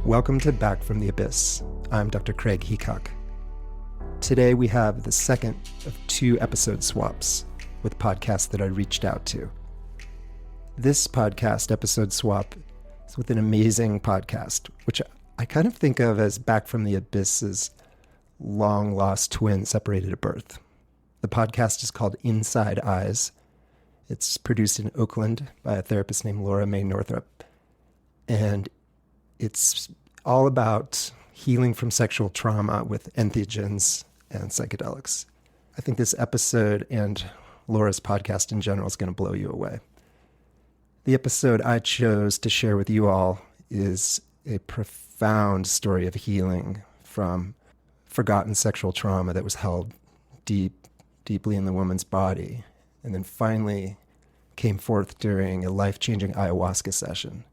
Welcome to Back from the Abyss. I'm Dr. Craig Heacock. Today we have the second of 2 episode swaps with podcasts that I reached out to. This podcast episode swap is with an amazing podcast, which I kind of think of as Back from the Abyss's long-lost twin separated at birth. The podcast is called Inside Eyes. It's produced in Oakland by a therapist named Mae Northrup. And it's all about healing from sexual trauma with entheogens and psychedelics. I think this episode and Laura's podcast in general is going to blow you away. The episode I chose to share with you all is a profound story of healing from forgotten sexual trauma that was held deeply in the woman's body, and then finally came forth during a life-changing ayahuasca session.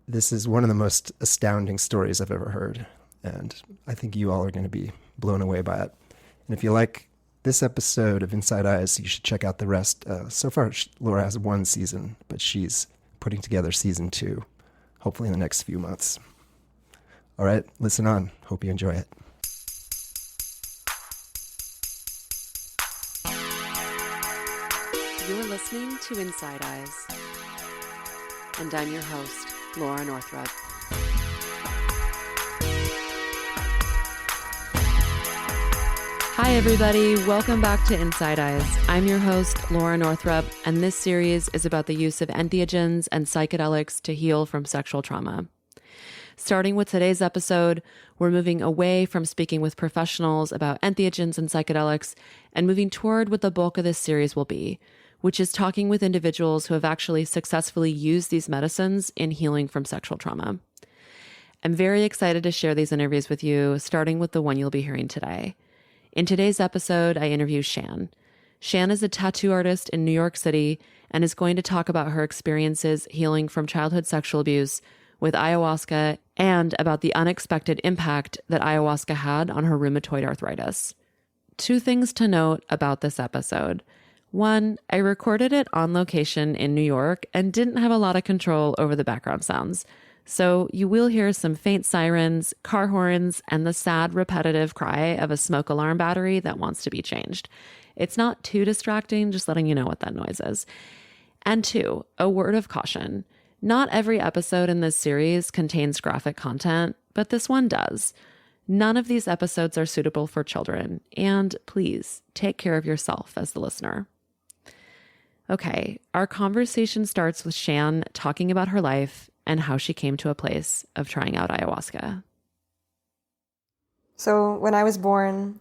This is one of the most astounding stories I've ever heard, and I think you all are going to be blown away by it. And if you like this episode of Inside Eyes, you should check out the rest. So far, Laura has 1 season, but she's putting together season 2, hopefully in the next few months. All right, listen on. Hope you enjoy it. You're listening to Inside Eyes, and I'm your host, Laura Northrup. Hi everybody, welcome back to Inside Eyes. I'm your host, Laura Northrup, and this series is about the use of entheogens and psychedelics to heal from sexual trauma. Starting with today's episode, we're moving away from speaking with professionals about entheogens and psychedelics and moving toward what the bulk of this series will be, which is talking with individuals who have actually successfully used these medicines in healing from sexual trauma. I'm very excited to share these interviews with you, starting with the one you'll be hearing today. In today's episode, I interview Shan. Shan is a tattoo artist in New York City and is going to talk about her experiences healing from childhood sexual abuse with ayahuasca and about the unexpected impact that ayahuasca had on her rheumatoid arthritis. 2 things to note about this episode. 1, I recorded it on location in New York and didn't have a lot of control over the background sounds. So you will hear some faint sirens, car horns, and the sad repetitive cry of a smoke alarm battery that wants to be changed. It's not too distracting, just letting you know what that noise is. And 2, a word of caution. Not every episode in this series contains graphic content, but this one does. None of these episodes are suitable for children, and please take care of yourself as the listener. Okay, our conversation starts with Shan talking about her life and how she came to a place of trying out ayahuasca. So when I was born,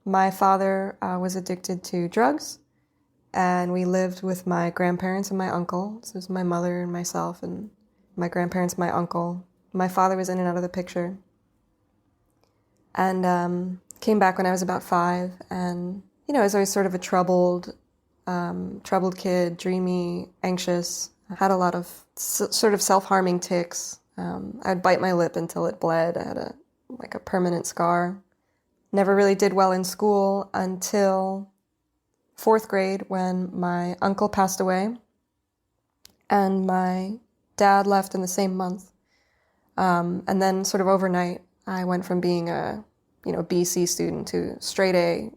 my father was addicted to drugs, and we lived with my grandparents and my uncle. So it was my mother and myself and my grandparents, my uncle. My father was in and out of the picture. And came back when I was about 5, and, I was always sort of a troubled kid, dreamy, anxious. I had a lot of sort of self-harming tics. I'd bite my lip until it bled. I had a permanent scar. Never really did well in school until 4th grade when my uncle passed away and my dad left in the same month. And then sort of overnight, I went from being a, BC student to straight A,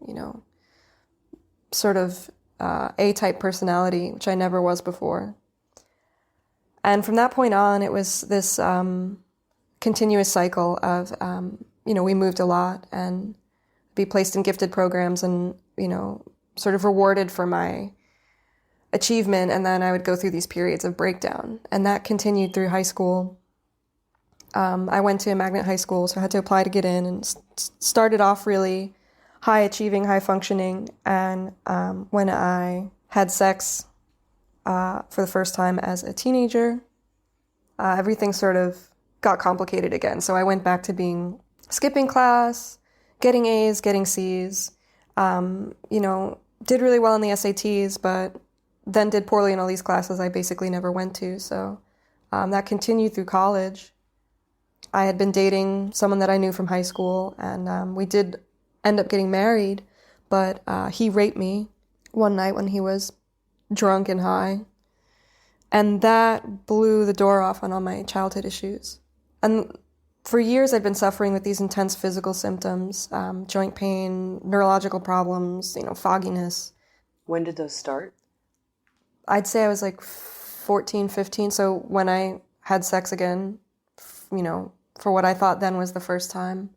sort of A-type personality, which I never was before. And from that point on, it was this continuous cycle of, we moved a lot and be placed in gifted programs and, sort of rewarded for my achievement. And then I would go through these periods of breakdown. And that continued through high school. I went to a magnet high school, so I had to apply to get in, and started off really high achieving, high functioning. And when I had sex for the first time as a teenager, everything sort of got complicated again. So I went back to skipping class, getting A's, getting C's, did really well in the SATs, but then did poorly in all these classes I basically never went to. So that continued through college. I had been dating someone that I knew from high school, and we did end up getting married, but he raped me one night when he was drunk and high. And that blew the door off on all my childhood issues. And for years I'd been suffering with these intense physical symptoms, joint pain, neurological problems, fogginess. When did those start? I'd say I was like 14, 15. So when I had sex again, for what I thought then was the first time,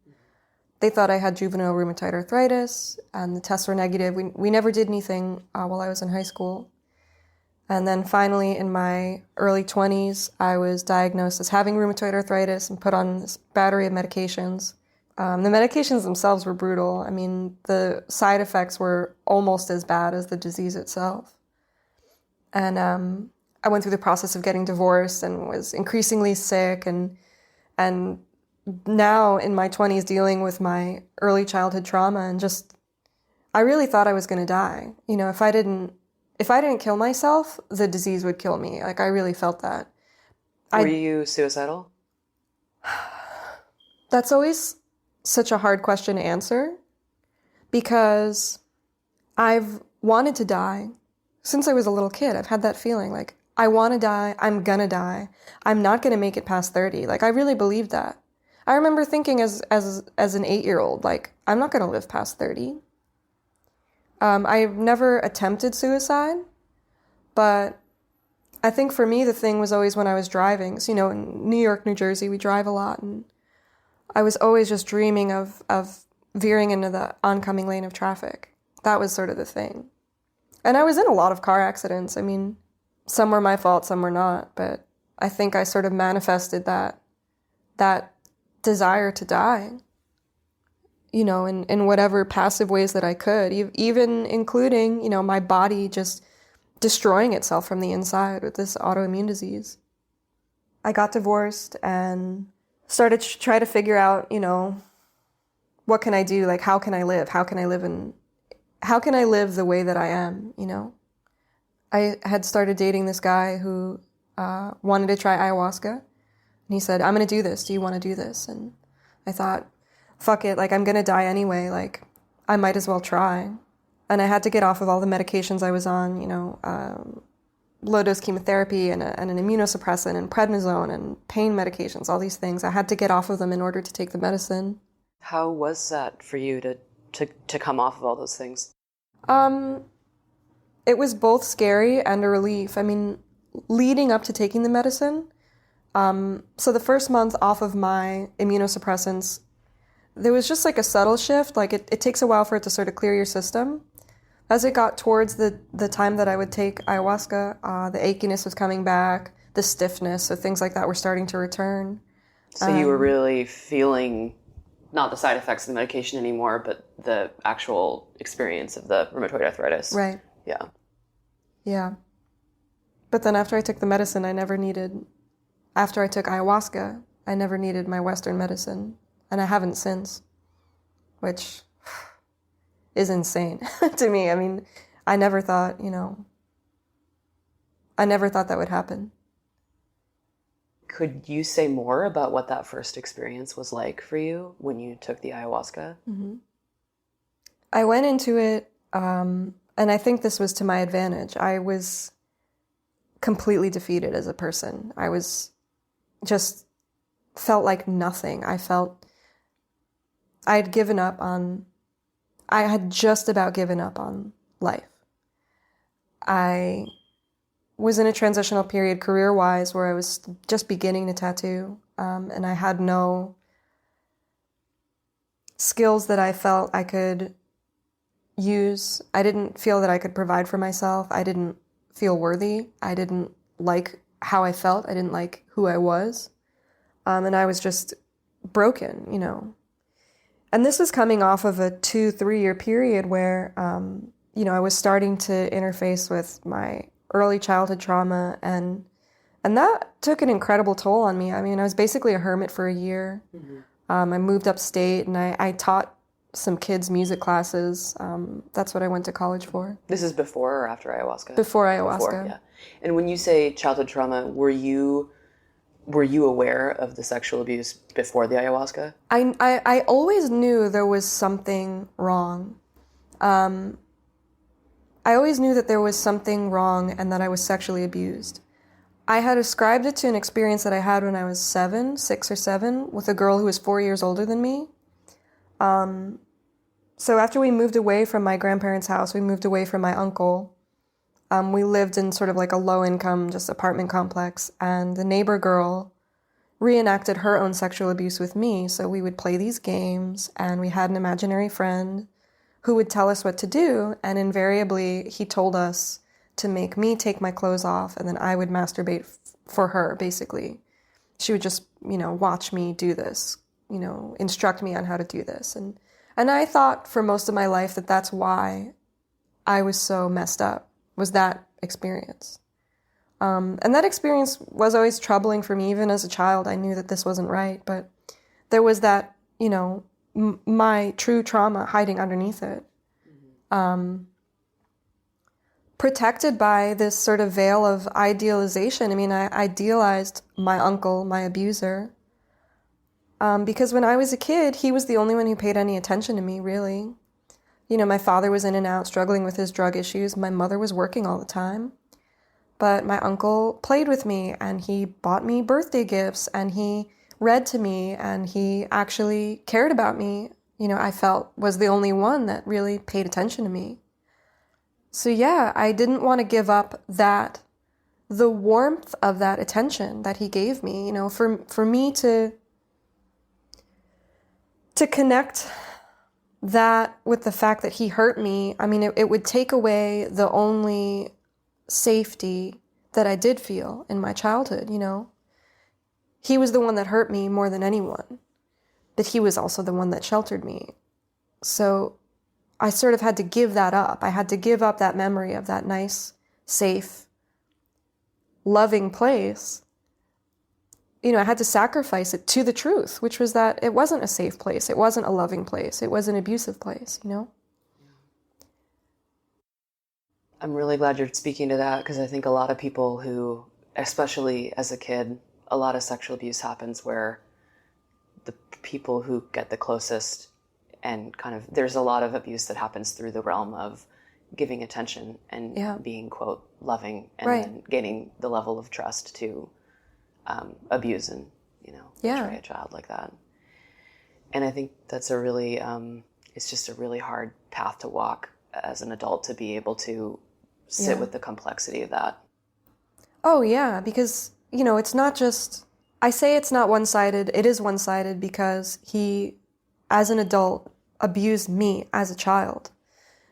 they thought I had juvenile rheumatoid arthritis, and the tests were negative. We never did anything while I was in high school. And then finally, in my early 20s, I was diagnosed as having rheumatoid arthritis and put on this battery of medications. The medications themselves were brutal. I mean, the side effects were almost as bad as the disease itself. And I went through the process of getting divorced and was increasingly sick, and now in my 20s dealing with my early childhood trauma, and just, I really thought I was going to die. If I didn't kill myself, the disease would kill me. Like, I really felt that. Were you suicidal? That's always such a hard question to answer, because I've wanted to die since I was a little kid. I've had that feeling, like, I want to die, I'm gonna die, I'm not gonna make it past 30. Like, I really believed that. I remember thinking as an 8-year-old, like, I'm not gonna live past 30. I've never attempted suicide, but I think for me the thing was always when I was driving. So, in New York, New Jersey, we drive a lot, and I was always just dreaming of veering into the oncoming lane of traffic. That was sort of the thing. And I was in a lot of car accidents. I mean, some were my fault, some were not, but I think I sort of manifested that desire to die, in whatever passive ways that I could, even including, my body just destroying itself from the inside with this autoimmune disease. I got divorced and started to try to figure out, what can I do? Like, how can I live? How can I live the way that I am, I had started dating this guy who wanted to try ayahuasca. And he said, I'm going to do this. Do you want to do this? And I thought, fuck it. Like, I'm going to die anyway. Like, I might as well try. And I had to get off of all the medications I was on, low-dose chemotherapy and an immunosuppressant and prednisone and pain medications, all these things. I had to get off of them in order to take the medicine. How was that for you to come off of all those things? It was both scary and a relief. I mean, leading up to taking the medicine, so the first month off of my immunosuppressants, there was just like a subtle shift. Like, it takes a while for it to sort of clear your system. As it got towards the time that I would take ayahuasca, the achiness was coming back, the stiffness, so things like that were starting to return. So you were really feeling not the side effects of the medication anymore, but the actual experience of the rheumatoid arthritis. Right. Yeah. Yeah. But then after I took the medicine, after I took ayahuasca, I never needed my Western medicine. And I haven't since, which is insane to me. I mean, I never thought that would happen. Could you say more about what that first experience was like for you when you took the ayahuasca? Mm-hmm. I went into it, and I think this was to my advantage. I was completely defeated as a person. I felt like nothing. I had just about given up on life. I was in a transitional period career-wise where I was just beginning to tattoo, and I had no skills that I felt I could use. I didn't feel that I could provide for myself. I didn't feel worthy. I didn't like how I felt. I didn't like who I was. And I was just broken, And this was coming off of a 2-3 year period where, I was starting to interface with my early childhood trauma, and that took an incredible toll on me. I mean, I was basically a hermit for a year. Mm-hmm. I moved upstate, and I taught some kids music classes. That's what I went to college for. This is before or after ayahuasca? Before ayahuasca. Before, yeah. And when you say childhood trauma, were you aware of the sexual abuse before the ayahuasca? I always knew there was something wrong. I always knew that there was something wrong and that I was sexually abused. I had ascribed it to an experience that I had when I was 6 or 7, with a girl who was 4 years older than me. So after we moved away from my grandparents' house, we moved away from my uncle. We lived in sort of like a low-income, just apartment complex, and the neighbor girl reenacted her own sexual abuse with me. So we would play these games, and we had an imaginary friend who would tell us what to do, and invariably he told us to make me take my clothes off, and then I would masturbate for her, basically. She would just, watch me do this, instruct me on how to do this. And I thought for most of my life that that's why I was so messed up, was that experience. And that experience was always troubling for me. Even as a child, I knew that this wasn't right, but there was that, my true trauma hiding underneath it. Protected by this sort of veil of idealization. I mean, I idealized my uncle, my abuser, because when I was a kid, he was the only one who paid any attention to me, really. My father was in and out, struggling with his drug issues. My mother was working all the time. But my uncle played with me, and he bought me birthday gifts, and he read to me, and he actually cared about me. I felt was the only one that really paid attention to me. So yeah, I didn't want to give up the warmth of that attention that he gave me, for me to connect that with the fact that he hurt me. I mean, it would take away the only safety that I did feel in my childhood, He was the one that hurt me more than anyone, but he was also the one that sheltered me. So I sort of had to give that up. I had to give up that memory of that nice, safe, loving place. I had to sacrifice it to the truth, which was that it wasn't a safe place. It wasn't a loving place. It was an abusive place, I'm really glad you're speaking to that, because I think a lot of people who, especially as a kid, a lot of sexual abuse happens where the people who get the closest, and there's a lot of abuse that happens through the realm of giving attention and being, quote, loving, and then gaining the level of trust to abuse and, betray a child like that. And I think that's it's just a really hard path to walk as an adult, to be able to sit with the complexity of that. Oh, yeah, because, it's not just, I say it's not one-sided. It is one-sided because he, as an adult, abused me as a child.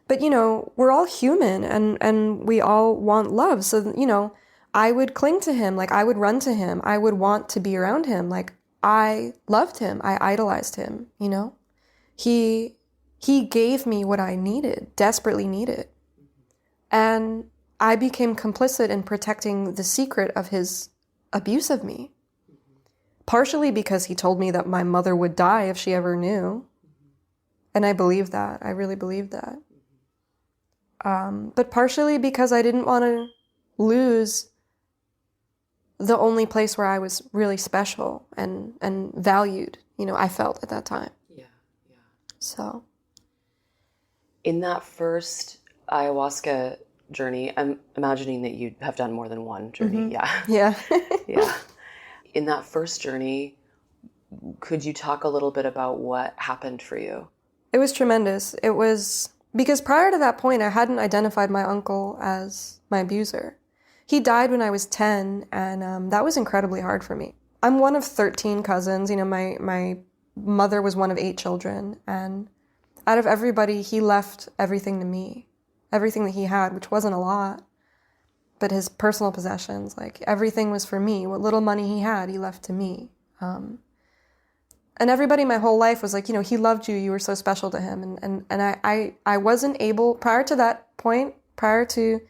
But, we're all human, and we all want love. So, I would cling to him. Like, I would run to him. I would want to be around him. Like, I loved him. I idolized him, He gave me what I needed, desperately needed. And I became complicit in protecting the secret of his abuse of me. Partially because he told me that my mother would die if she ever knew. And I believed that. I really believed that. But partially because I didn't want to lose the only place where I was really special and valued, I felt at that time. Yeah. So. In that first ayahuasca journey, I'm imagining that you have done more than one journey. Mm-hmm. Yeah. Yeah. In that first journey, could you talk a little bit about what happened for you? It was tremendous. It was because prior to that point, I hadn't identified my uncle as my abuser. He died when I was 10, and that was incredibly hard for me. I'm one of 13 cousins. My mother was one of 8 children, and out of everybody, he left everything to me. Everything that he had, which wasn't a lot, but his personal possessions, like everything was for me. What little money he had, he left to me. And everybody my whole life was like, he loved you. You were so special to him. And I wasn't able, prior to that point, prior to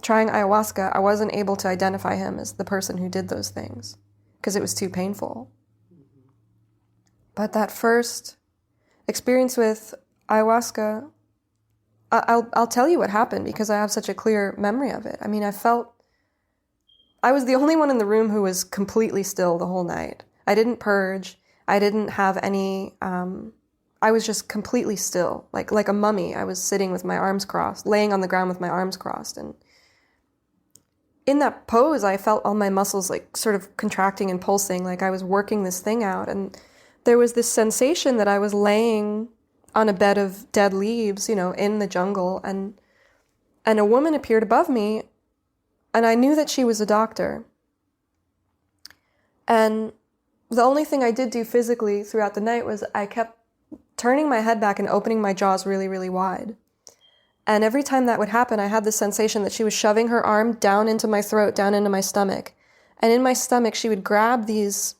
trying ayahuasca, I wasn't able to identify him as the person who did those things because it was too painful. But that first experience with ayahuasca, I'll tell you what happened because I have such a clear memory of it. I mean, I was the only one in the room who was completely still the whole night. I didn't purge. I didn't have any, I was just completely still, like a mummy. I was sitting with my arms crossed, laying on the ground with my arms crossed. And in that pose, I felt all my muscles like sort of contracting and pulsing, like I was working this thing out. And there was this sensation that I was laying on a bed of dead leaves, in the jungle. And a woman appeared above me, and I knew that she was a doctor. And the only thing I did do physically throughout the night was I kept turning my head back and opening my jaws really, really wide. And every time that would happen, I had the sensation that she was shoving her arm down into my throat, down into my stomach. And in my stomach, she would grab these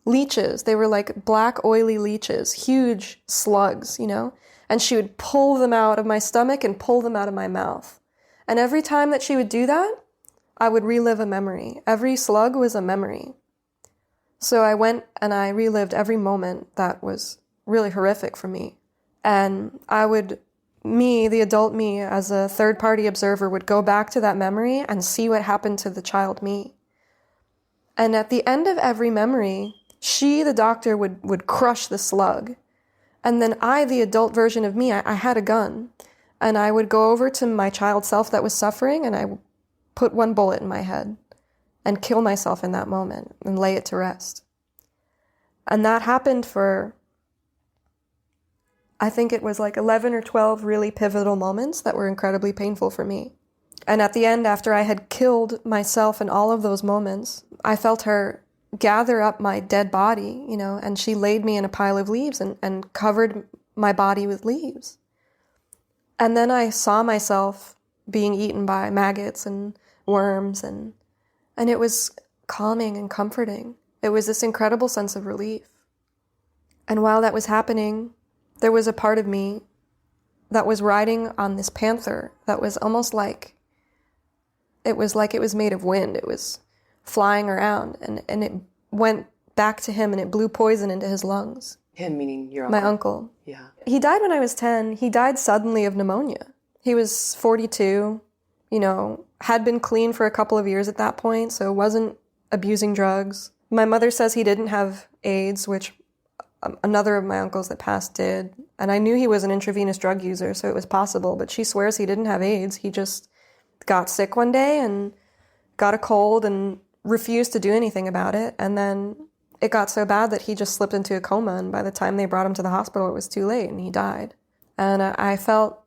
leeches. They were like black, oily leeches, huge slugs, and she would pull them out of my stomach and pull them out of my mouth. And every time that she would do that, I would relive a memory. Every slug was a memory. So I went and I relived every moment that was really horrific for me. And the adult me, as a third-party observer, would go back to that memory and see what happened to the child me. And at the end of every memory, she, the doctor, would crush the slug. And then I, the adult version of me, I had a gun. And I would go over to my child self that was suffering, and I would put one bullet in my head and kill myself in that moment and lay it to rest. And that happened for, I think it was like 11 or 12 really pivotal moments that were incredibly painful for me. And at the end, after I had killed myself in all of those moments, I felt her gather up my dead body, and she laid me in a pile of leaves and covered my body with leaves. And then I saw myself being eaten by maggots and worms, and it was calming and comforting. It was this incredible sense of relief. And while that was happening, there was a part of me that was riding on this panther that was almost like it was made of wind. It was flying around, and it went back to him, and it blew poison into his lungs. Him meaning your uncle? My uncle. Yeah. He died when I was 10. He died suddenly of pneumonia. He was 42, had been clean for a couple of years at that point, so wasn't abusing drugs. My mother says he didn't have AIDS, which another of my uncles that passed did. And I knew he was an intravenous drug user, so it was possible, but she swears he didn't have AIDS. He just got sick one day and got a cold and refused to do anything about it. And then it got so bad that he just slipped into a coma, and by the time they brought him to the hospital, it was too late, and he died. And I felt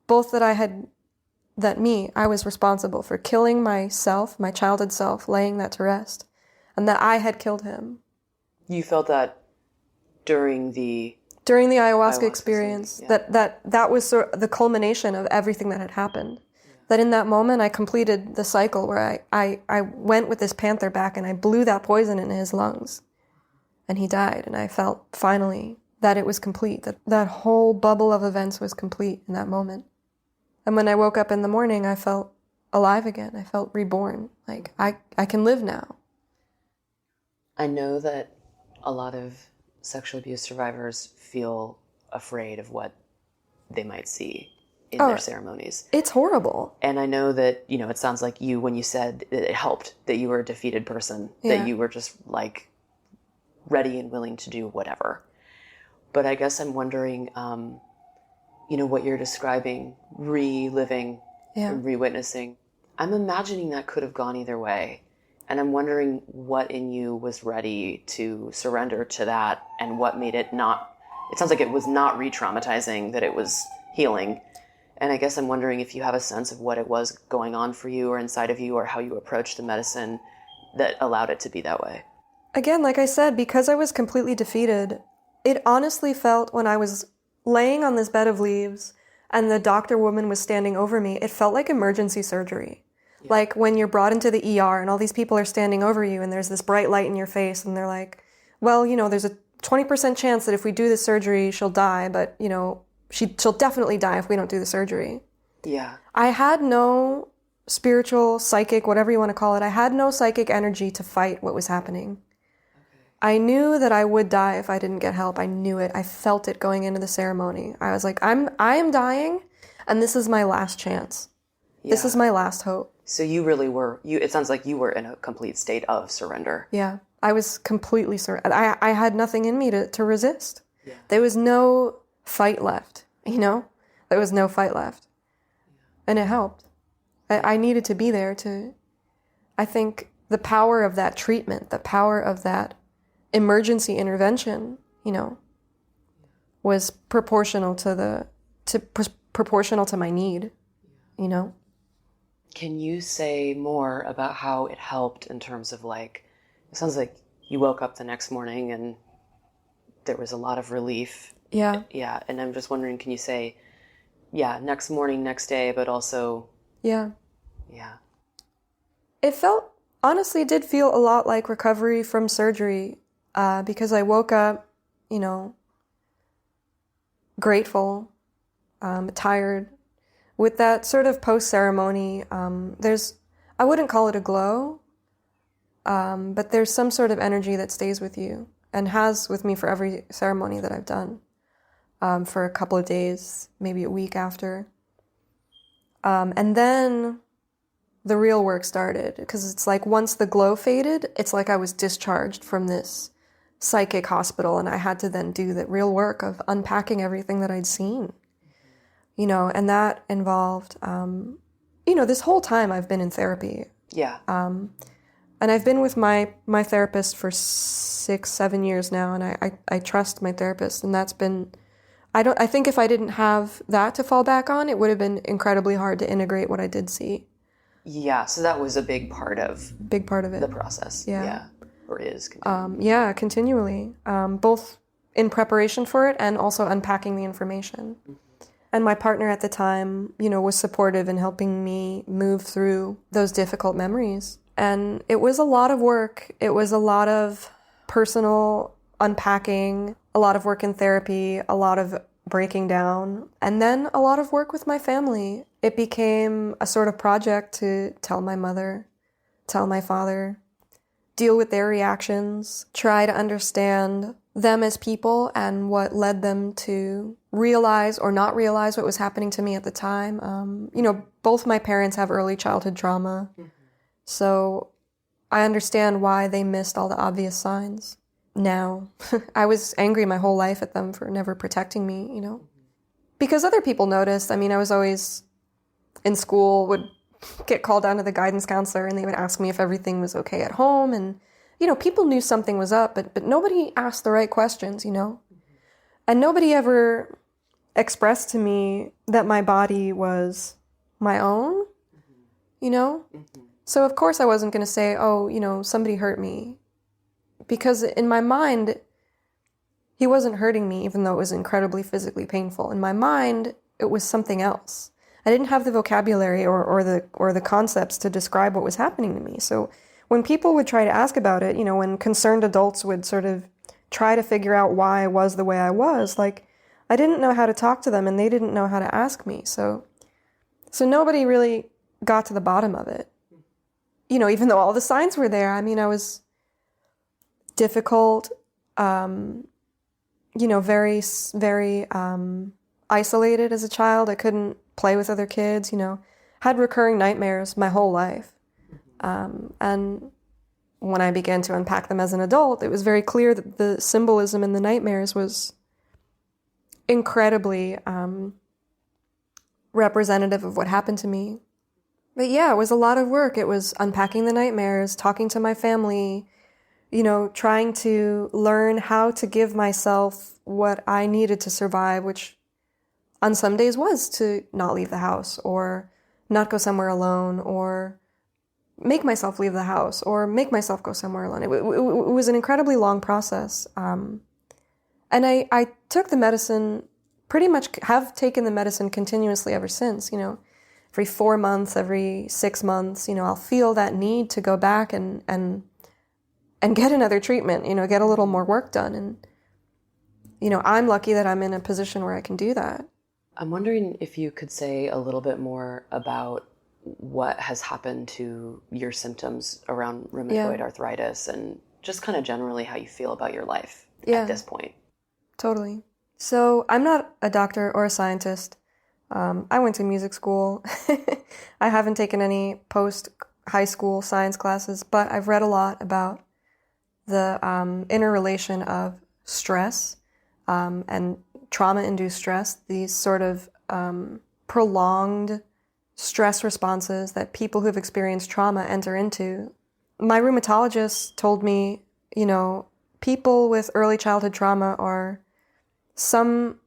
both that I was responsible for killing myself, my childhood self, laying that to rest, and that I had killed him. You felt that during the ayahuasca experience, yeah. that was sort of the culmination of everything that had happened. Yeah. That in that moment, I completed the cycle where I went with this panther back and I blew that poison into his lungs, and he died. And I felt finally that it was complete, that whole bubble of events was complete in that moment. And when I woke up in the morning, I felt alive again. I felt reborn. Like, I can live now. I know that a lot of sexual abuse survivors feel afraid of what they might see in their ceremonies. It's horrible. And I know that, it sounds like you, when you said it helped, that you were a defeated person, that you were just like ready and willing to do whatever. But I guess I'm wondering, what you're describing, reliving and re-witnessing, I'm imagining that could have gone either way. And I'm wondering what in you was ready to surrender to that, and what made it not, it sounds like it was not re-traumatizing, that it was healing. And I guess I'm wondering if you have a sense of what it was going on for you or inside of you, or how you approached the medicine that allowed it to be that way. Again, like I said, because I was completely defeated, it honestly felt, when I was laying on this bed of leaves and the doctor woman was standing over me, it felt like emergency surgery. Yeah. Like when you're brought into the ER and all these people are standing over you and there's this bright light in your face and they're like, well, there's a 20% chance that if we do this surgery, she'll die, but, she'll definitely die if we don't do the surgery. Yeah. I had no spiritual, psychic, whatever you want to call it, I had no psychic energy to fight what was happening. I knew that I would die if I didn't get help. I knew it. I felt it going into the ceremony. I was like, I am dying, and this is my last chance. Yeah. This is my last hope. So you really were, it sounds like you were in a complete state of surrender. Yeah, I was completely surrendered. I had nothing in me to resist. Yeah. There was no fight left, There was no fight left. Yeah. And it helped. I needed to be there to I think the power of that treatment, the power of that emergency intervention, was proportional to proportional to my need, Can you say more about how it helped in terms of it sounds like you woke up the next morning and there was a lot of relief. Yeah. Yeah. And I'm just wondering, can you say, next morning, next day, but also. Yeah. Yeah. It honestly did feel a lot like recovery from surgery, because I woke up, grateful, tired, with that sort of post-ceremony. I wouldn't call it a glow, but there's some sort of energy that stays with you and has with me for every ceremony that I've done, for a couple of days, maybe a week after. And then the real work started, because it's like once the glow faded, it's like I was discharged from this psychic hospital, and I had to then do the real work of unpacking everything that I'd seen, and that involved, this whole time I've been in therapy. Yeah. And I've been with my therapist for 6-7 years now, and I trust my therapist, and that's been, I think if I didn't have that to fall back on, it would have been incredibly hard to integrate what I did see. Yeah, so that was a big part of it. The process. Yeah. Or is. Continually. Both in preparation for it and also unpacking the information. Mm-hmm. And my partner at the time, was supportive in helping me move through those difficult memories. And it was a lot of work. It was a lot of personal unpacking, a lot of work in therapy, a lot of breaking down, and then a lot of work with my family. It became a sort of project to tell my mother, tell my father, deal with their reactions, try to understand them as people and what led them to realize or not realize what was happening to me at the time. Both my parents have early childhood trauma, so I understand why they missed all the obvious signs. Now, I was angry my whole life at them for never protecting me, because other people noticed. I was always in school, would get called down to the guidance counselor, and they would ask me if everything was okay at home. And, people knew something was up, but nobody asked the right questions, And nobody ever expressed to me that my body was my own, So of course I wasn't going to say, somebody hurt me. Because in my mind, he wasn't hurting me, even though it was incredibly physically painful. In my mind, it was something else. I didn't have the vocabulary or the concepts to describe what was happening to me. So when people would try to ask about it, when concerned adults would sort of try to figure out why I was the way I was, I didn't know how to talk to them, and they didn't know how to ask me. So nobody really got to the bottom of it. Even though all the signs were there, I was difficult, very, very isolated as a child. I couldn't play with other kids, had recurring nightmares my whole life. And when I began to unpack them as an adult, it was very clear that the symbolism in the nightmares was incredibly representative of what happened to me. But yeah, it was a lot of work. It was unpacking the nightmares, talking to my family, trying to learn how to give myself what I needed to survive, which on some days was to not leave the house, or not go somewhere alone, or make myself leave the house, or make myself go somewhere alone. It was an incredibly long process. And I took the medicine, pretty much have taken the medicine continuously ever since, every 4 months, every 6 months, I'll feel that need to go back and get another treatment, get a little more work done. And, I'm lucky that I'm in a position where I can do that. I'm wondering if you could say a little bit more about what has happened to your symptoms around rheumatoid arthritis, and just kind of generally how you feel about your life at this point. Totally. So I'm not a doctor or a scientist. I went to music school. I haven't taken any post-high school science classes, but I've read a lot about the interrelation of stress and trauma-induced stress, these sort of prolonged stress responses that people who've experienced trauma enter into. My rheumatologist told me, people with early childhood trauma are some,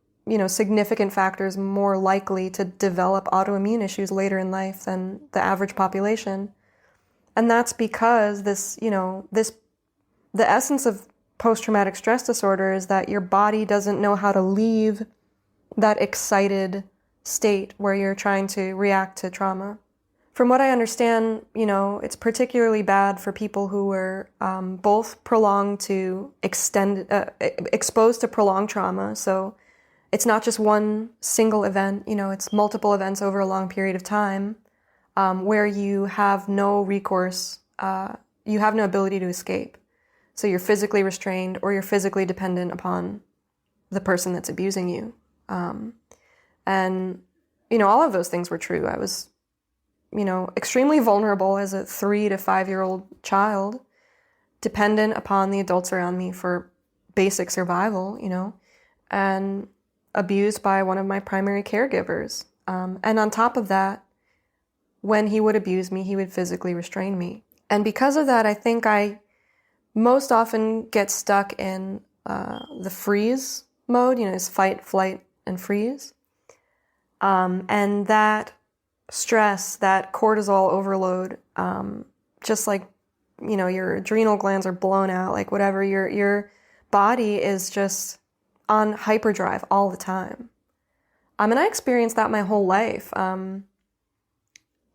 significant factors more likely to develop autoimmune issues later in life than the average population. And that's because the essence of post-traumatic stress disorder is that your body doesn't know how to leave that excited state where you're trying to react to trauma. From what I understand, it's particularly bad for people who were both exposed to prolonged trauma. So it's not just one single event, it's multiple events over a long period of time where you have no recourse, you have no ability to escape. So you're physically restrained or you're physically dependent upon the person that's abusing you. And all of those things were true. I was, extremely vulnerable as a 3 to 5 year old child, dependent upon the adults around me for basic survival, and abused by one of my primary caregivers. And on top of that, when he would abuse me, he would physically restrain me. And because of that, I think I most often get stuck in the freeze mode, it's fight, flight, and freeze. And that stress, that cortisol overload, just like, your adrenal glands are blown out, like whatever, your body is just on hyperdrive all the time. And I experienced that my whole life.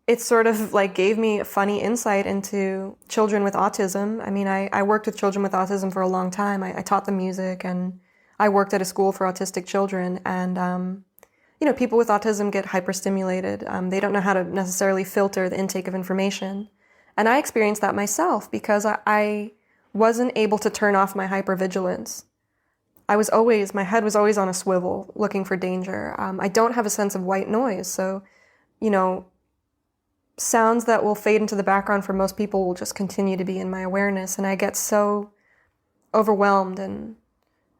It sort of like gave me a funny insight into children with autism. I mean, I worked with children with autism for a long time. I taught them music, and I worked at a school for autistic children. And, people with autism get hyperstimulated. They don't know how to necessarily filter the intake of information. And I experienced that myself because I wasn't able to turn off my hypervigilance. My head was always on a swivel looking for danger. I don't have a sense of white noise. So, sounds that will fade into the background for most people will just continue to be in my awareness. And I get so overwhelmed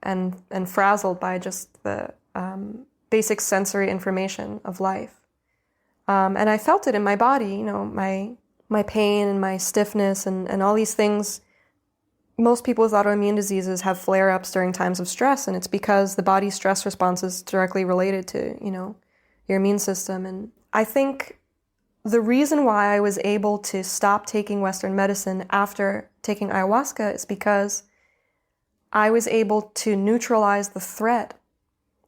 and frazzled by just the basic sensory information of life. And I felt it in my body, my pain and my stiffness and all these things. Most people with autoimmune diseases have flare-ups during times of stress, and it's because the body's stress response is directly related to, your immune system. And I think the reason why I was able to stop taking Western medicine after taking ayahuasca is because I was able to neutralize the threat.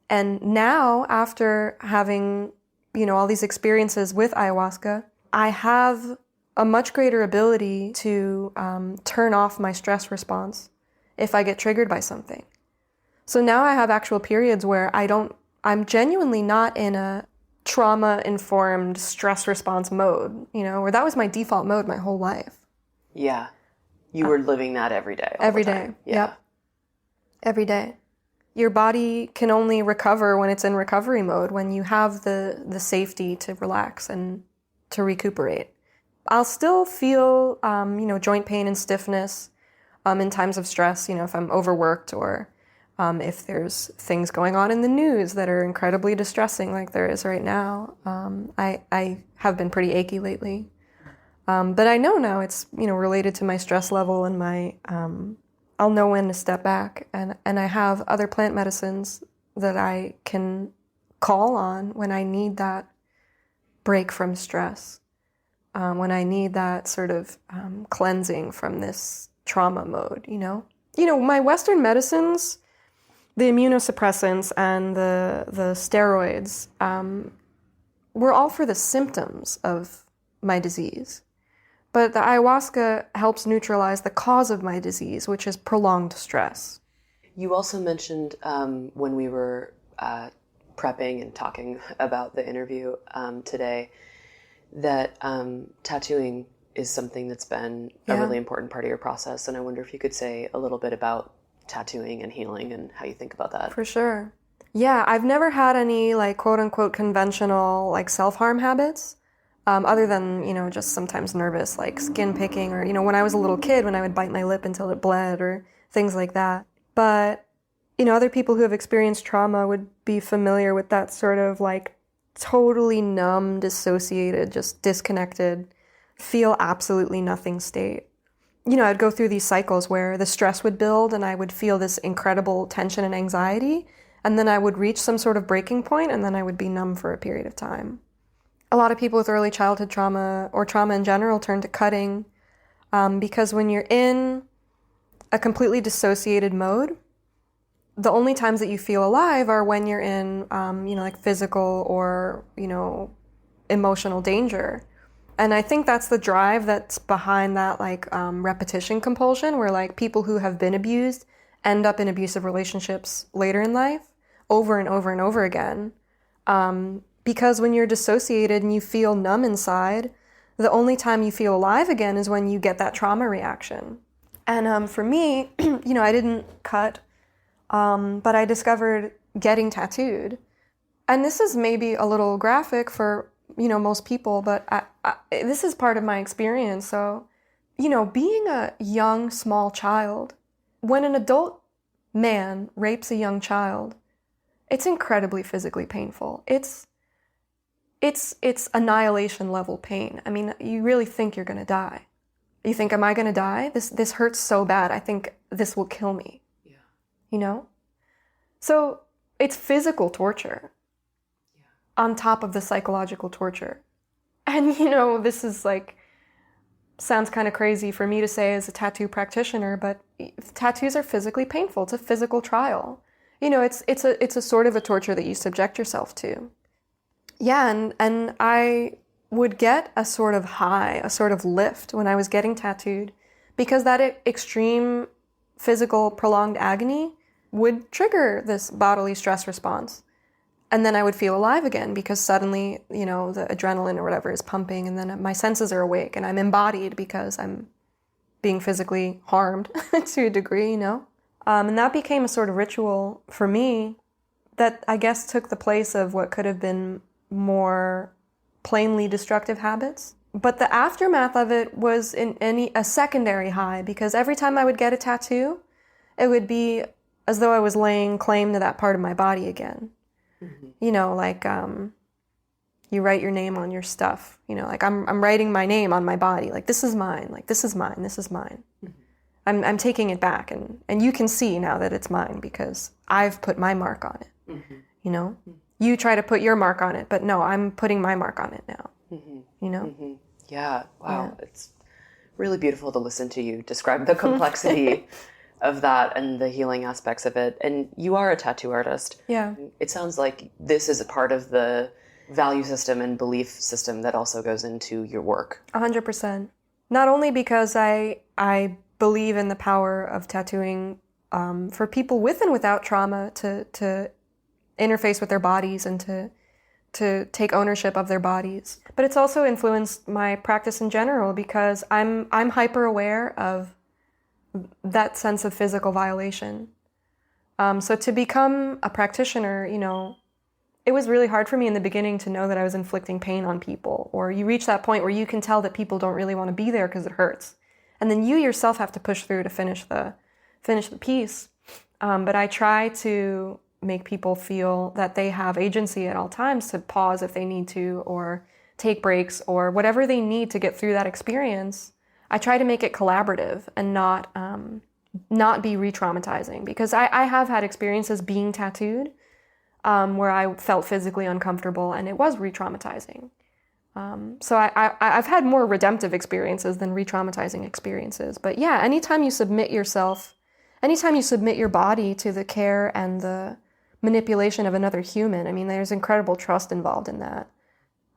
And now, after having, all these experiences with ayahuasca, I have a much greater ability to turn off my stress response if I get triggered by something. So now I have actual periods where I'm genuinely not in a trauma-informed stress response mode, where that was my default mode my whole life. Yeah. You were living that every day. Every day. Yeah. Yep. Every day. Your body can only recover when it's in recovery mode, when you have the safety to relax and to recuperate. I'll still feel, joint pain and stiffness in times of stress, if I'm overworked or if there's things going on in the news that are incredibly distressing like there is right now. I have been pretty achy lately. But I know now it's, related to my stress level and my, I'll know when to step back. And I have other plant medicines that I can call on when I need that break from stress, when I need that sort of cleansing from this trauma mode, my Western medicines, the immunosuppressants and the steroids, were all for the symptoms of my disease. But the ayahuasca helps neutralize the cause of my disease, which is prolonged stress. You also mentioned when we were prepping and talking about the interview today that tattooing is something that's been a really important part of your process. And I wonder if you could say a little bit about tattooing and healing and how you think about that. For sure. Yeah, I've never had any quote unquote conventional self-harm habits. Other than, just sometimes nervous, skin picking or, when I was a little kid, when I would bite my lip until it bled or things like that. But, other people who have experienced trauma would be familiar with that sort of totally numb, dissociated, just disconnected, feel absolutely nothing state. I'd go through these cycles where the stress would build and I would feel this incredible tension and anxiety, and then I would reach some sort of breaking point, and then I would be numb for a period of time. A lot of people with early childhood trauma or trauma in general turn to cutting because when you're in a completely dissociated mode, the only times that you feel alive are when you're in, like physical or, emotional danger. And I think that's the drive that's behind that, like, repetition compulsion, where, like, people who have been abused end up in abusive relationships later in life over and over and over again. Because when you're dissociated and you feel numb inside, the only time you feel alive again is when you get that trauma reaction. And for me, I didn't cut, but I discovered getting tattooed. And this is maybe a little graphic for, most people, but this is part of my experience. So, being a young, small child, when an adult man rapes a young child, it's incredibly physically painful. It's annihilation level pain. I mean, you really think you're going to die. You think, am I going to die? This hurts so bad. I think this will kill me. Yeah. So it's physical torture on top of the psychological torture. And, this is like, sounds kind of crazy for me to say as a tattoo practitioner, but tattoos are physically painful. It's a physical trial. It's a sort of a torture that you subject yourself to. Yeah, and I would get a sort of high, a sort of lift when I was getting tattooed, because that extreme physical prolonged agony would trigger this bodily stress response. And then I would feel alive again because suddenly, the adrenaline or whatever is pumping, and then my senses are awake and I'm embodied because I'm being physically harmed to a degree, And that became a sort of ritual for me that I guess took the place of what could have been more plainly destructive habits. But the aftermath of it was a secondary high, because every time I would get a tattoo, it would be as though I was laying claim to that part of my body again. Mm-hmm. You write your name on your stuff, I'm writing my name on my body. Like, this is mine. Like, this is mine. This is mine. Mm-hmm. I'm taking it back, and you can see now that it's mine because I've put my mark on it. Mm-hmm. Mm-hmm. You try to put your mark on it, but no, I'm putting my mark on it now. Mm-hmm. Mm-hmm. Yeah. Wow. Yeah. It's really beautiful to listen to you describe the complexity of that and the healing aspects of it. And you are a tattoo artist. Yeah. It sounds like this is a part of the value system and belief system that also goes into your work. 100%. Not only because I believe in the power of tattooing for people with and without trauma to interface with their bodies and to take ownership of their bodies, but it's also influenced my practice in general because I'm hyper aware of that sense of physical violation. So to become a practitioner, it was really hard for me in the beginning to know that I was inflicting pain on people, or you reach that point where you can tell that people don't really want to be there because it hurts. And then you yourself have to push through to finish the piece. But I try to make people feel that they have agency at all times to pause if they need to, or take breaks, or whatever they need to get through that experience. I try to make it collaborative and not be re-traumatizing, because I have had experiences being tattooed where I felt physically uncomfortable and it was re-traumatizing. So I've had more redemptive experiences than re-traumatizing experiences. But yeah, anytime you submit your body to the care and the manipulation of another human, I mean, there's incredible trust involved in that.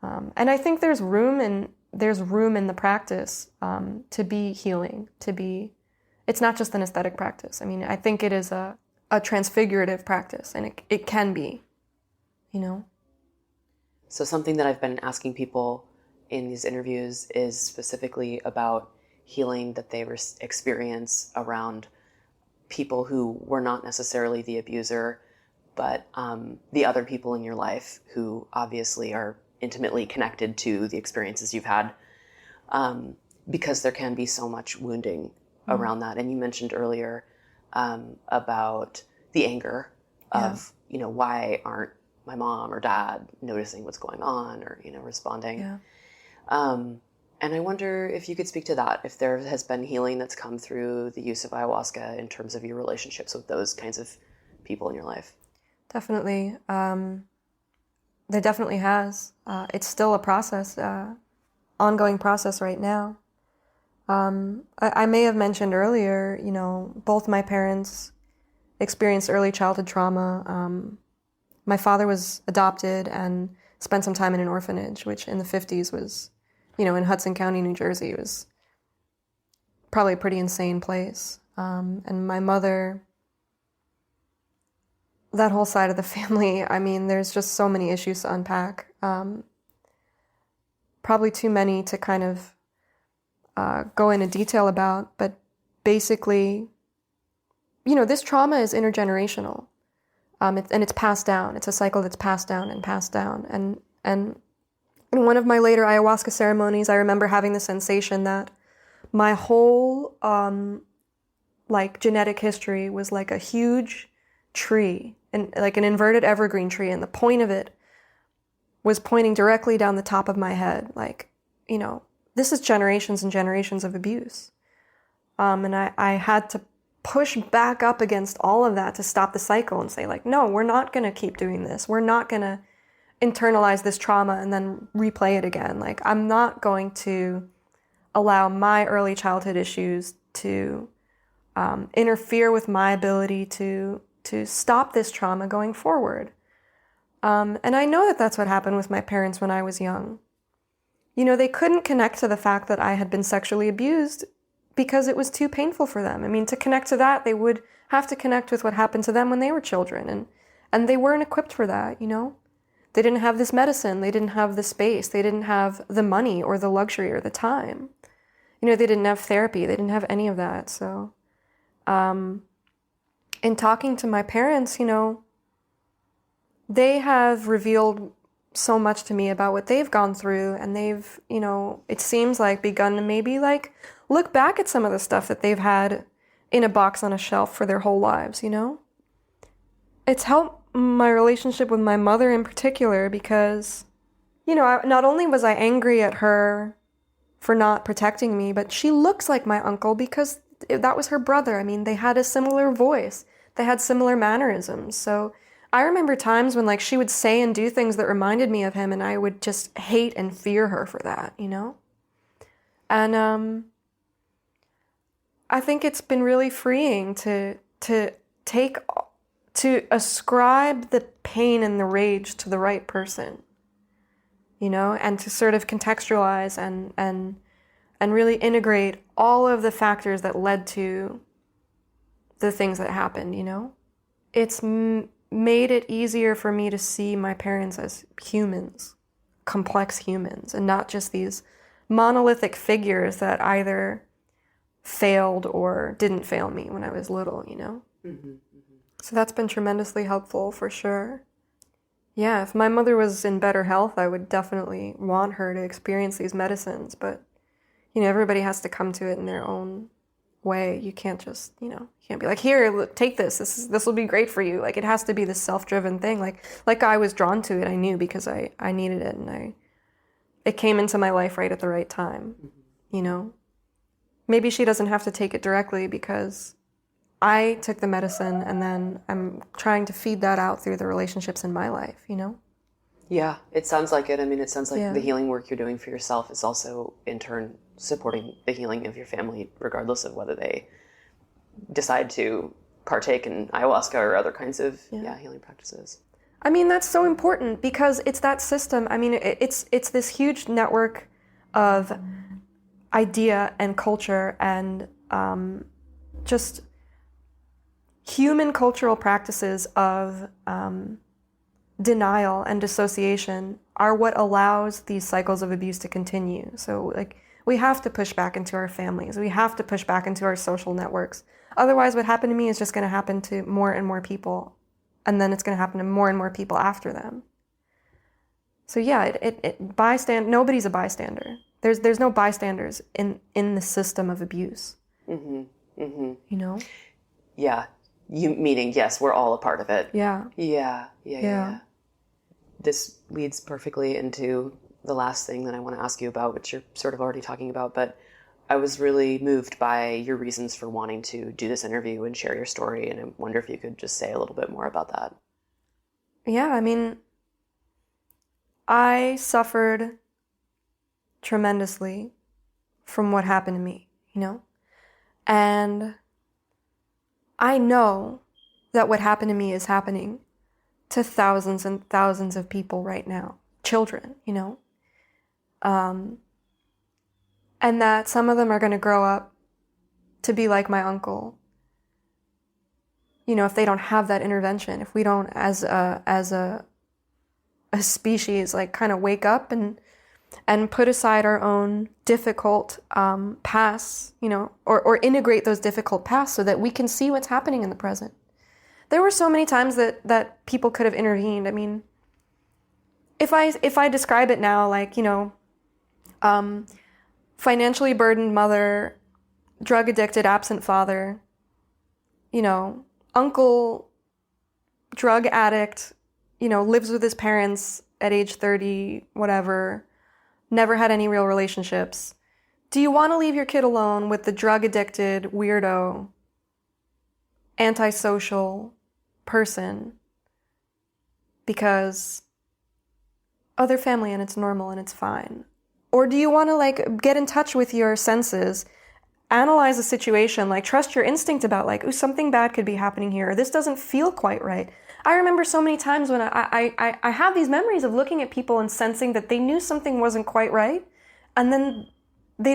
And I think there's room in the practice to be healing, it's not just an aesthetic practice. I mean, I think it is a transfigurative practice, and it can be, So something that I've been asking people in these interviews is specifically about healing that they experience around people who were not necessarily the abuser, but the other people in your life who obviously are intimately connected to the experiences you've had, because there can be so much wounding around that. And you mentioned earlier about the anger of, why aren't my mom or dad noticing what's going on or, responding. Yeah. And I wonder if you could speak to that, if there has been healing that's come through the use of ayahuasca in terms of your relationships with those kinds of people in your life. Definitely. There definitely has. It's still a process, ongoing process right now. I may have mentioned earlier, both my parents experienced early childhood trauma. My father was adopted and spent some time in an orphanage, which in the 50s was, in Hudson County, New Jersey, was probably a pretty insane place. And my mother, that whole side of the family, there's just so many issues to unpack. Probably too many to kind of go into detail about, but basically, this trauma is intergenerational, and it's passed down. It's a cycle that's passed down and passed down. And in one of my later ayahuasca ceremonies, I remember having the sensation that my whole genetic history was like a huge tree, and like an inverted evergreen tree, and the point of it was pointing directly down the top of my head, this is generations and generations of abuse. And I had to push back up against all of that to stop the cycle and say, no, we're not going to keep doing this. We're not going to internalize this trauma and then replay it again. I'm not going to allow my early childhood issues to interfere with my ability to stop this trauma going forward. And I know that that's what happened with my parents when I was young. They couldn't connect to the fact that I had been sexually abused because it was too painful for them. To connect to that, they would have to connect with what happened to them when they were children. And they weren't equipped for that, They didn't have this medicine. They didn't have the space. They didn't have the money or the luxury or the time. They didn't have therapy. They didn't have any of that. So in talking to my parents, they have revealed so much to me about what they've gone through, and they've, it seems like begun to maybe look back at some of the stuff that they've had in a box on a shelf for their whole lives, It's helped my relationship with my mother in particular because, not only was I angry at her for not protecting me, but she looks like my uncle because that was her brother. They had a similar voice. They had similar mannerisms. So I remember times when she would say and do things that reminded me of him, and I would just hate and fear her for that, And I think it's been really freeing to ascribe the pain and the rage to the right person, and to sort of contextualize and really integrate all of the factors that led to the things that happened, It's made it easier for me to see my parents as humans, complex humans, and not just these monolithic figures that either failed or didn't fail me when I was little, Mm-hmm, mm-hmm. So that's been tremendously helpful for sure. Yeah, if my mother was in better health, I would definitely want her to experience these medicines, but, everybody has to come to it in their own way. You can't just, you can't be like, here, take this. This will be great for you. It has to be this self-driven thing. Like I was drawn to it. I knew because I needed it, and it came into my life right at the right time. Maybe she doesn't have to take it directly because I took the medicine, and then I'm trying to feed that out through the relationships in my life, Yeah, it sounds like it. It sounds like the healing work you're doing for yourself is also in turn supporting the healing of your family, regardless of whether they decide to partake in ayahuasca or other kinds of healing practices. That's so important because it's that system. It's this huge network of idea and culture and just human cultural practices of denial and dissociation are what allows these cycles of abuse to continue. So we have to push back into our families. We have to push back into our social networks. Otherwise, what happened to me is just going to happen to more and more people. And then it's going to happen to more and more people after them. So yeah, nobody's a bystander. There's no bystanders in the system of abuse. Mm-hmm. Mm-hmm. Yeah. You meaning, yes, we're all a part of it. Yeah. Yeah. this leads perfectly into the last thing that I want to ask you about, which you're sort of already talking about, but I was really moved by your reasons for wanting to do this interview and share your story, and I wonder if you could just say a little bit more about that. Yeah, I mean, I suffered tremendously from what happened to me, you know? And I know that what happened to me is happening to thousands and thousands of people right now, children, you know? And that some of them are going to grow up to be like my uncle. You know, if they don't have that intervention, if we don't, as a species, like kind of wake up and put aside our own difficult pasts, you know, or integrate those difficult pasts so that we can see what's happening in the present. There were so many times that people could have intervened. I mean, if I describe it now, like, you know, financially burdened mother, drug addicted, absent father, you know, uncle, drug addict, you know, lives with his parents at age 30, whatever, never had any real relationships. Do you want to leave your kid alone with the drug addicted, weirdo, antisocial person because, oh, they're family and it's normal and it's fine? Or do you want to like get in touch with your senses, analyze the situation, like trust your instinct about like, ooh, something bad could be happening here, or this doesn't feel quite right. I remember so many times when I have these memories of looking at people and sensing that they knew something wasn't quite right, and then they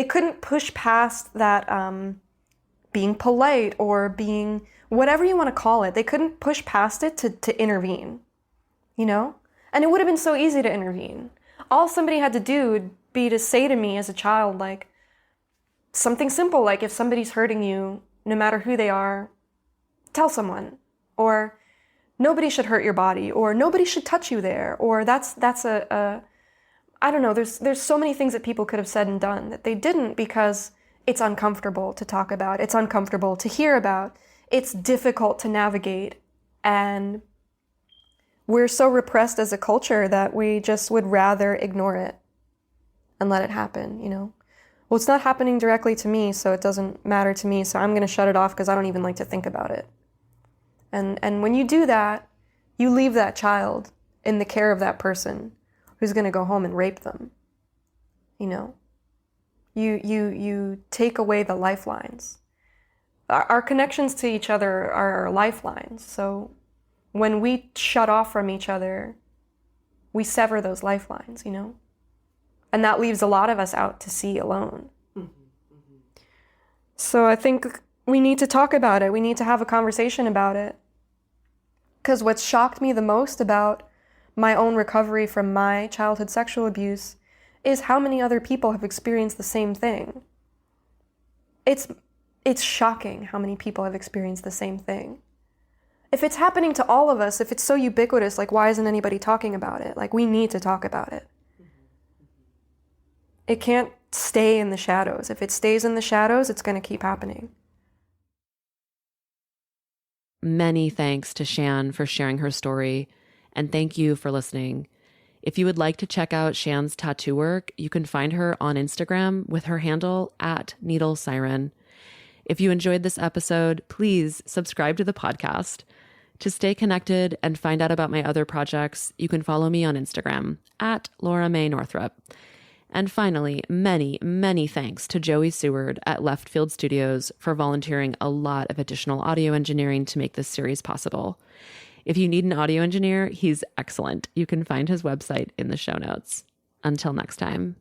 couldn't push past that being polite or being whatever you want to call it. They couldn't push past it to intervene, you know? And it would have been so easy to intervene. All somebody had to do would be to say to me as a child, like, something simple, like if somebody's hurting you, no matter who they are, tell someone. Or nobody should hurt your body, or nobody should touch you there, or that's a I don't know, there's so many things that people could have said and done that they didn't because it's uncomfortable to talk about, it's uncomfortable to hear about, it's difficult to navigate, and we're so repressed as a culture that we just would rather ignore it and let it happen, you know? Well, it's not happening directly to me, so it doesn't matter to me, so I'm going to shut it off because I don't even like to think about it. And when you do that, you leave that child in the care of that person who's going to go home and rape them. You know? You take away the lifelines. Our connections to each other are our lifelines, so when we shut off from each other, we sever those lifelines, you know? And that leaves a lot of us out to sea alone. So I think we need to talk about it. We need to have a conversation about it. Because what shocked me the most about my own recovery from my childhood sexual abuse is how many other people have experienced the same thing. It's shocking how many people have experienced the same thing. If it's happening to all of us, if it's so ubiquitous, like, why isn't anybody talking about it? Like, we need to talk about it. It can't stay in the shadows. If it stays in the shadows, it's going to keep happening. Many thanks to Shan for sharing her story, and thank you for listening. If you would like to check out Shan's tattoo work, you can find her on Instagram with her handle @NeedleSiren. If you enjoyed this episode, please subscribe to the podcast. To stay connected and find out about my other projects, you can follow me on Instagram @Mae Northrup. And finally, many, many thanks to Joey Seward at Left Field Studios for volunteering a lot of additional audio engineering to make this series possible. If you need an audio engineer, he's excellent. You can find his website in the show notes. Until next time.